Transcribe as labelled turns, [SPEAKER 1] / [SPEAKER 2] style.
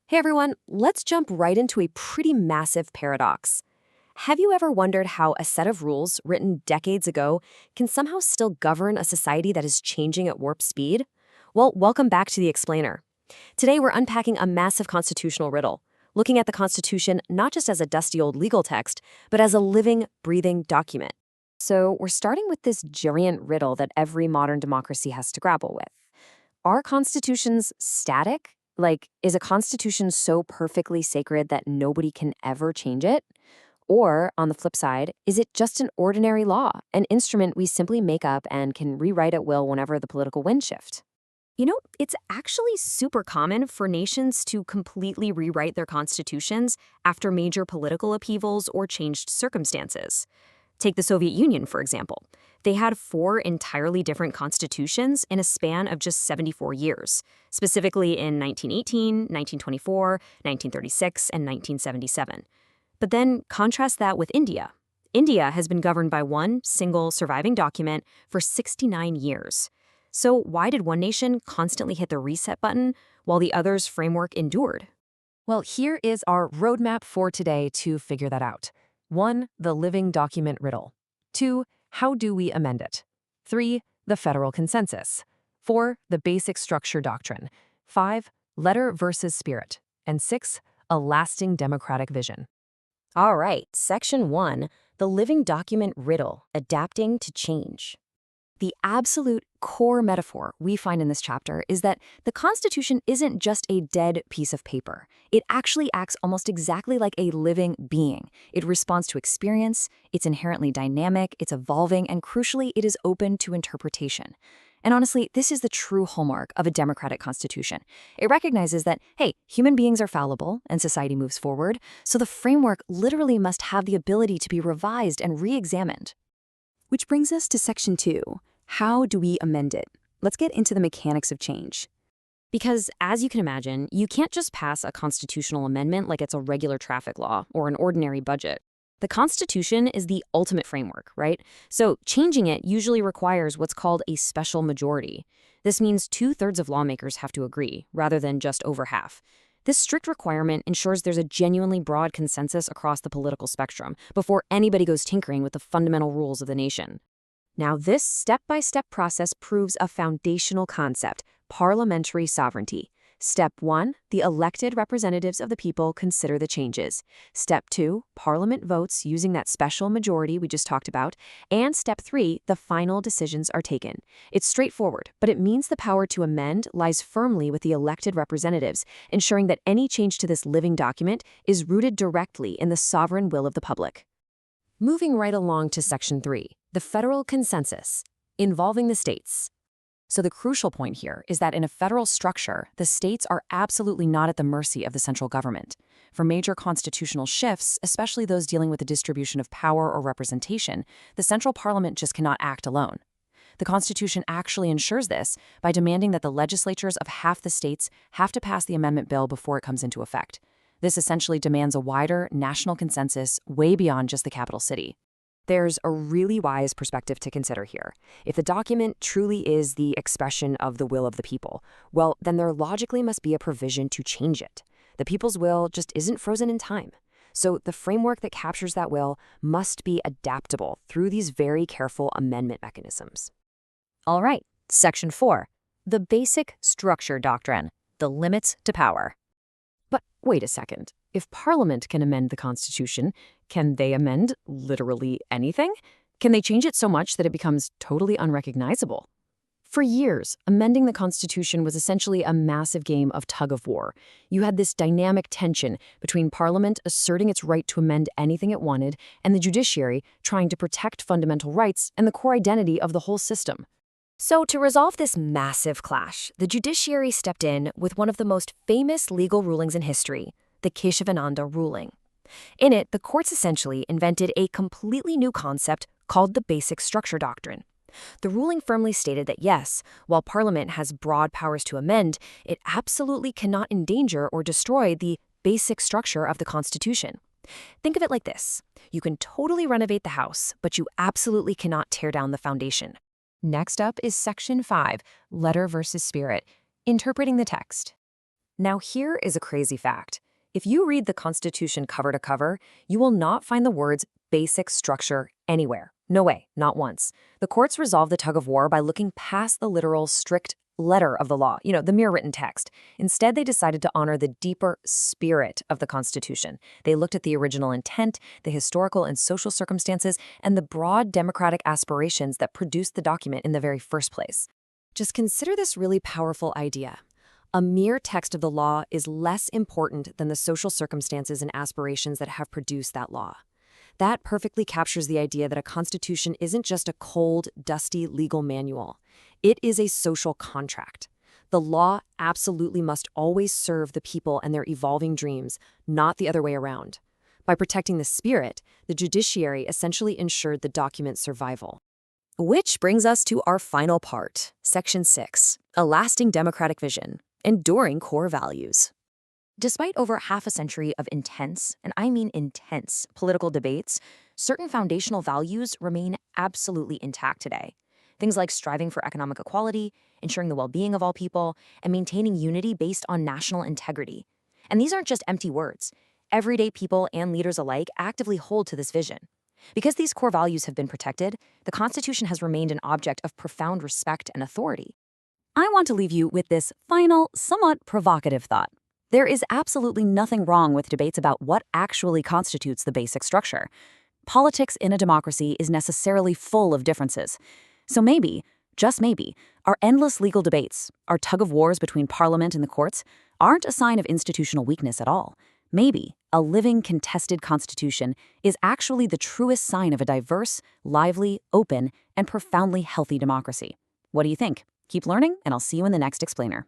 [SPEAKER 1] Hey everyone, let's jump right into a pretty massive paradox. Have you ever wondered how a set of rules written decades ago can somehow still govern a society that is changing at warp speed? Well, welcome back to The Explainer. Today we're unpacking a massive constitutional riddle, looking at the Constitution not just as a dusty old legal text, but as a living, breathing document. So we're starting with this giant riddle that every modern democracy has to grapple with. Are constitutions static? Like, is a constitution so perfectly sacred that nobody can ever change it? Or, on the flip side, is it just an ordinary law, an instrument we simply make up and can rewrite at will whenever the political winds shift? It's actually super common for nations to completely rewrite their constitutions after major political upheavals or changed circumstances. Take the Soviet Union, for example. They had four entirely different constitutions in a span of just 74 years, specifically in 1918, 1924, 1936, and 1977. But then contrast that with India. India has been governed by one single surviving document for 69 years. So why did one nation constantly hit the reset button while the other's framework endured?
[SPEAKER 2] Well, here is our roadmap for today to figure that out. 1. The living document riddle. 2. How do we amend it? 3. The federal consensus. 4. The basic structure doctrine. 5. Letter versus spirit. And 6. A lasting democratic vision.
[SPEAKER 1] All right, Section 1, the living document riddle, adapting to change. The absolute core metaphor we find in this chapter is that the Constitution isn't just a dead piece of paper. It actually acts almost exactly like a living being. It responds to experience, it's inherently dynamic, it's evolving, and crucially, it is open to interpretation. And honestly, this is the true hallmark of a democratic constitution. It recognizes that, hey, human beings are fallible and society moves forward, so the framework literally must have the ability to be revised and re-examined.
[SPEAKER 3] Which brings us to Section 2. How do we amend it? Let's get into the mechanics of change.
[SPEAKER 1] Because, as you can imagine, you can't just pass a constitutional amendment like it's a regular traffic law or an ordinary budget. The Constitution is the ultimate framework, right? So changing it usually requires what's called a special majority. This means 2/3 of lawmakers have to agree, rather than just over half. This strict requirement ensures there's a genuinely broad consensus across the political spectrum before anybody goes tinkering with the fundamental rules of the nation. Now, this step-by-step process proves a foundational concept: parliamentary sovereignty. Step 1, the elected representatives of the people consider the changes. Step 2, Parliament votes using that special majority we just talked about. And Step 3, the final decisions are taken. It's straightforward, but it means the power to amend lies firmly with the elected representatives, ensuring that any change to this living document is rooted directly in the sovereign will of the public. Moving right along to Section 3, the federal consensus, involving the states. So the crucial point here is that in a federal structure, the states are absolutely not at the mercy of the central government. For major constitutional shifts, especially those dealing with the distribution of power or representation, the central parliament just cannot act alone. The Constitution actually ensures this by demanding that the legislatures of half the states have to pass the amendment bill before it comes into effect. This essentially demands a wider national consensus way beyond just the capital city. There's a really wise perspective to consider here. If the document truly is the expression of the will of the people, well, then there logically must be a provision to change it. The people's will just isn't frozen in time. So the framework that captures that will must be adaptable through these very careful amendment mechanisms. All right, Section 4, the basic structure doctrine, the limits to power. But wait a second. If Parliament can amend the Constitution, can they amend literally anything? Can they change it so much that it becomes totally unrecognizable? For years, amending the Constitution was essentially a massive game of tug-of-war. You had this dynamic tension between Parliament asserting its right to amend anything it wanted and the judiciary trying to protect fundamental rights and the core identity of the whole system. So to resolve this massive clash, the judiciary stepped in with one of the most famous legal rulings in history, the Keshavananda ruling. In it, the courts essentially invented a completely new concept called the basic structure doctrine. The ruling firmly stated that yes, while Parliament has broad powers to amend, it absolutely cannot endanger or destroy the basic structure of the Constitution. Think of it like this. You can totally renovate the house, but you absolutely cannot tear down the foundation.
[SPEAKER 2] Next up is Section 5, letter versus spirit, interpreting the text. Now here is a crazy fact. If you read the Constitution cover to cover, you will not find the words basic structure anywhere. No way, not once. The courts resolved the tug of war by looking past the literal, strict letter of the law, the mere written text. Instead, they decided to honor the deeper spirit of the Constitution. They looked at the original intent, the historical and social circumstances, and the broad democratic aspirations that produced the document in the very first place.
[SPEAKER 1] Just consider this really powerful idea. A mere text of the law is less important than the social circumstances and aspirations that have produced that law. That perfectly captures the idea that a constitution isn't just a cold, dusty legal manual. It is a social contract. The law absolutely must always serve the people and their evolving dreams, not the other way around. By protecting the spirit, the judiciary essentially ensured the document's survival. Which brings us to our final part, Section 6, a lasting democratic vision, enduring core values. Despite over half a century of intense, and I mean intense, political debates, certain foundational values remain absolutely intact today. Things like striving for economic equality, ensuring the well-being of all people, and maintaining unity based on national integrity. And these aren't just empty words. Everyday people and leaders alike actively hold to this vision. Because these core values have been protected, the Constitution has remained an object of profound respect and authority.
[SPEAKER 3] I want to leave you with this final, somewhat provocative thought. There is absolutely nothing wrong with debates about what actually constitutes the basic structure. Politics in a democracy is necessarily full of differences. So maybe, just maybe, our endless legal debates, our tug-of-wars between parliament and the courts, aren't a sign of institutional weakness at all. Maybe a living, contested constitution is actually the truest sign of a diverse, lively, open, and profoundly healthy democracy. What do you think? Keep learning, and I'll see you in the next explainer.